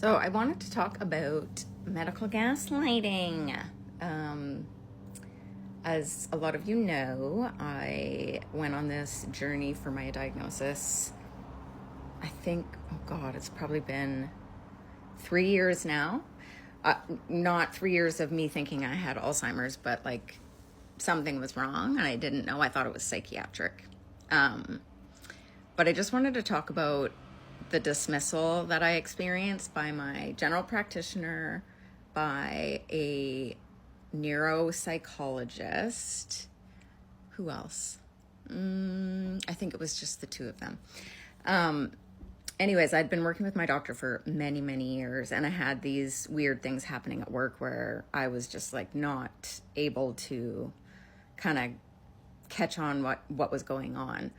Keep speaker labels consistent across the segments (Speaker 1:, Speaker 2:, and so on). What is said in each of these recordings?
Speaker 1: So I wanted to talk about medical gaslighting. As a lot of you know, I went on this journey for my diagnosis. I think, oh God, it's probably been 3 years now. Not 3 years of me thinking I had Alzheimer's, but like something was wrong and I didn't know. I thought it was psychiatric. But I just wanted to talk about the dismissal that I experienced by my general practitioner, by a neuropsychologist. Who else? I think it was just the two of them. Anyways, I'd been working with my doctor for many, many years, and I had these weird things happening at work where I was just like not able to kind of catch on what was going on.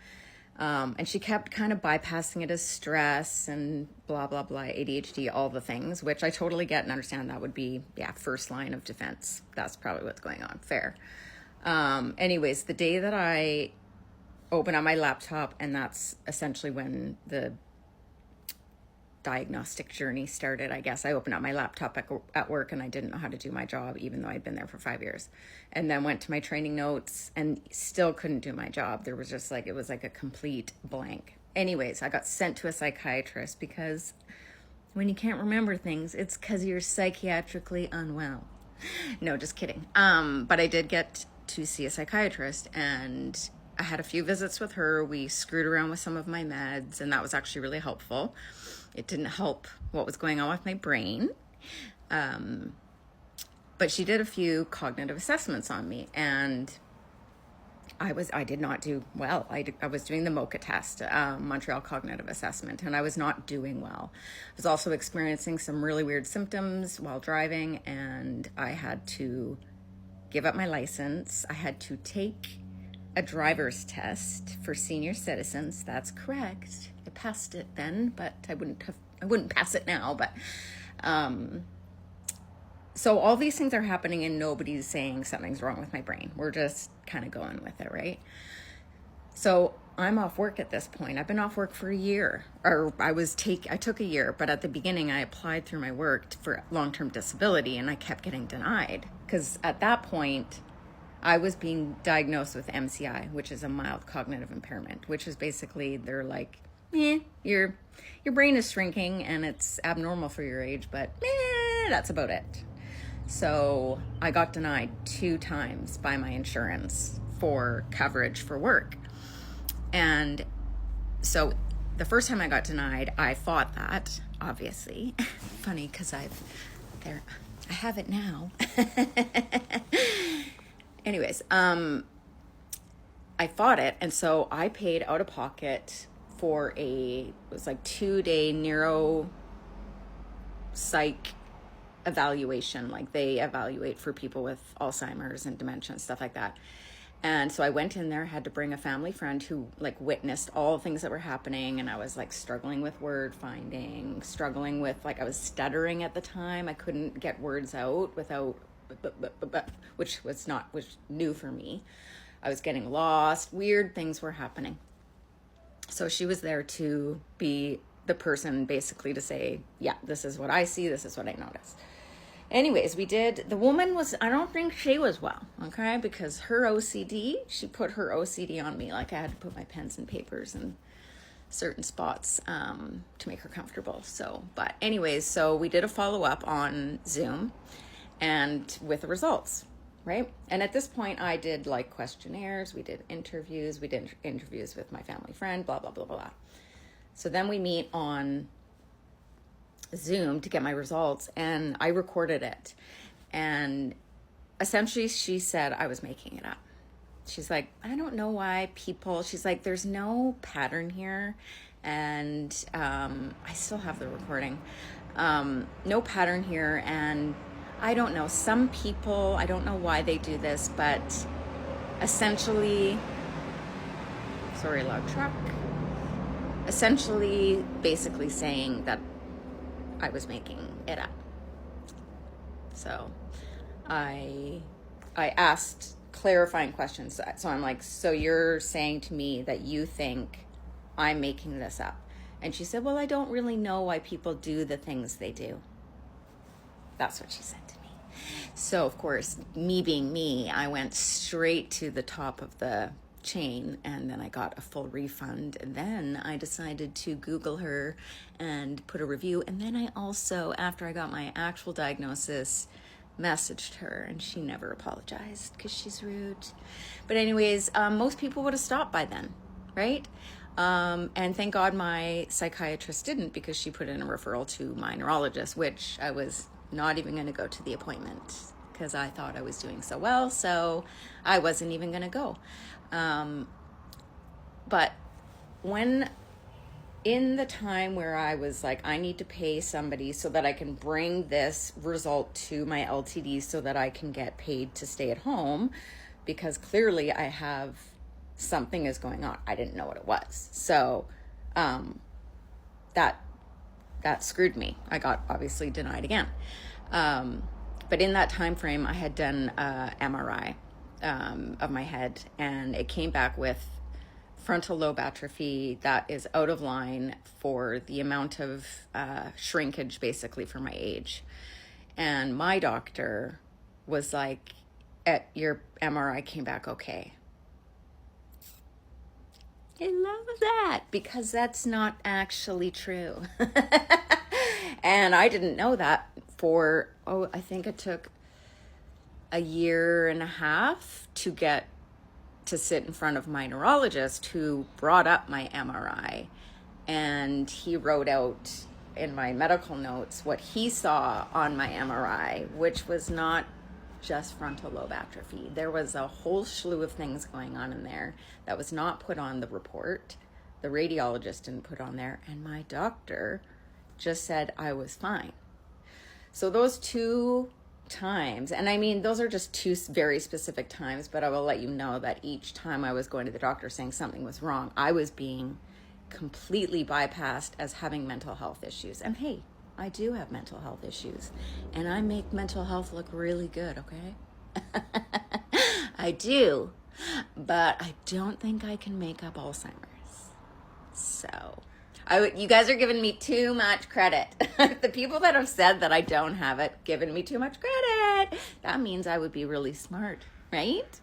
Speaker 1: And she kept kind of bypassing it as stress and blah, blah, blah, ADHD, all the things, which I totally get and understand that would be, first line of defense. That's probably what's going on. Fair. Anyways, the day that I open up my laptop, and that's essentially when the diagnostic journey started, I guess. I opened up my laptop at work and I didn't know how to do my job, even though I'd been there for 5 years. And then went to my training notes and still couldn't do my job. There was just like, it was like a complete blank. Anyways, I got sent to a psychiatrist because when you can't remember things, it's because you're psychiatrically unwell. No, just kidding. But I did get to see a psychiatrist, and I had a few visits with her. We screwed around with some of my meds, and that was actually really helpful. It didn't help what was going on with my brain. But she did a few cognitive assessments on me, and I did not do well. I was doing the MOCA test, Montreal Cognitive Assessment, and I was not doing well. I was also experiencing some really weird symptoms while driving, and I had to give up my license. I had to take a driver's test for senior citizens. That's correct. I passed it then, but I wouldn't pass it now. But so all these things are happening and nobody's saying something's wrong with my brain. We're just kind of going with it, right? So I'm off work at this point. I've been off work for a year, or I took a year, but at the beginning I applied through my work for long-term disability, and I kept getting denied because at that point I was being diagnosed with MCI, which is a mild cognitive impairment, which is basically they're like, your brain is shrinking and it's abnormal for your age, but that's about it. So I got denied 2 times by my insurance for coverage for work. And so the first time I got denied, I fought that, obviously. Funny, because I have it now. Anyways, I fought it, and so I paid out of pocket for it was like 2-day neuro psych evaluation. Like they evaluate for people with Alzheimer's and dementia and stuff like that. And so I went in there, had to bring a family friend who like witnessed all the things that were happening, and I was like struggling with word finding, struggling with like I was stuttering at the time. I couldn't get words out without which was new for me. I was getting lost. Weird things were happening. So she was there to be the person basically to say, yeah, this is what I see. This is what I noticed. Anyways, the woman I don't think she was well, okay? Because her OCD, she put her OCD on me. Like I had to put my pens and papers in certain spots to make her comfortable. But anyways, so we did a follow-up on Zoom and with the results, right? And at this point I did like questionnaires, we did interviews with my family friend, blah, blah, blah, blah. So then we meet on Zoom to get my results, and I recorded it. And essentially she said I was making it up. She's like, I don't know why she's like, there's no pattern here. And I still have the recording. No pattern here, and I don't know, some people, I don't know why they do this, but essentially, sorry, loud truck, essentially basically saying that I was making it up. So I asked clarifying questions. So I'm like, so you're saying to me that you think I'm making this up? And she said, well, I don't really know why people do the things they do. That's what she said to me. So, of course, me being me, I went straight to the top of the chain, and then I got a full refund. And then I decided to Google her and put a review. And then I also, after I got my actual diagnosis, messaged her, and she never apologized because she's rude. But anyways, most people would have stopped by then, right? And thank God my psychiatrist didn't, because she put in a referral to my neurologist, which I was not even going to go to the appointment because I thought I was doing so well, so I wasn't even going to go. But when in the time where I was like, I need to pay somebody so that I can bring this result to my LTD so that I can get paid to stay at home, because clearly I have something is going on. I didn't know what it was. So that screwed me. I got obviously denied again. But in that time frame, I had done MRI of my head, and it came back with frontal lobe atrophy that is out of line for the amount of shrinkage, basically, for my age. And my doctor was like, your MRI came back okay. I love that, because that's not actually true. And I didn't know that for, I think it took a year and a half to get to sit in front of my neurologist, who brought up my MRI. And he wrote out in my medical notes what he saw on my MRI, which was not just frontal lobe atrophy. There was a whole slew of things going on in there that was not put on the report. The radiologist didn't put on there, and my doctor just said I was fine. So those two times, and I mean, those are just two very specific times, but I will let you know that each time I was going to the doctor saying something was wrong, I was being completely bypassed as having mental health issues. And hey, I do have mental health issues, and I make mental health look really good, okay? I do, but I don't think I can make up Alzheimer's. So, you guys are giving me too much credit. The people that have said that I don't have it, giving me too much credit. That means I would be really smart, right?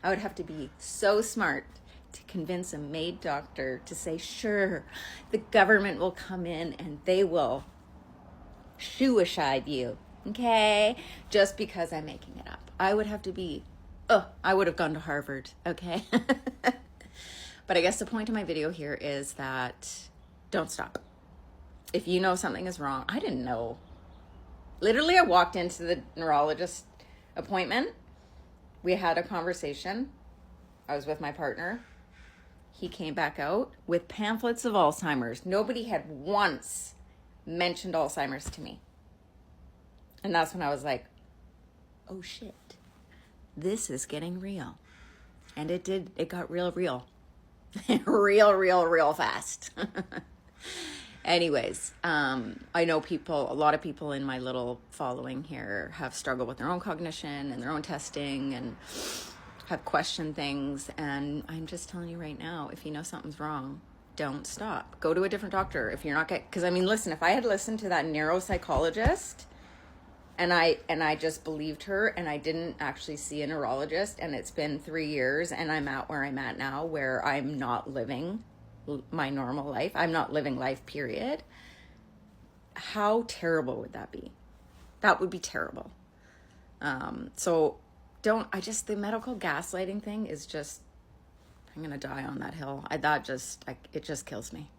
Speaker 1: I would have to be so smart to convince a MAID doctor to say, sure, the government will come in and they will suicide you, okay? Just because I'm making it up. I would have to be, I would have gone to Harvard, okay? But I guess the point of my video here is that don't stop. If you know something is wrong, I didn't know. Literally, I walked into the neurologist appointment. We had a conversation. I was with my partner. He came back out with pamphlets of Alzheimer's. Nobody had once mentioned Alzheimer's to me. And that's when I was like, oh shit, this is getting real. And it got real. real fast. Anyways, I know a lot of people in my little following here have struggled with their own cognition and their own testing and have questioned things. And I'm just telling you right now, if you know something's wrong, don't stop. Go to a different doctor if you're not because I mean, listen, if I had listened to that neuropsychologist and I just believed her and I didn't actually see a neurologist, and it's been 3 years and I'm at where I'm at now, where I'm not living my normal life. I'm not living life, period. How terrible would that be? That would be terrible. So the medical gaslighting thing is just, I'm going to die on that hill. It just kills me.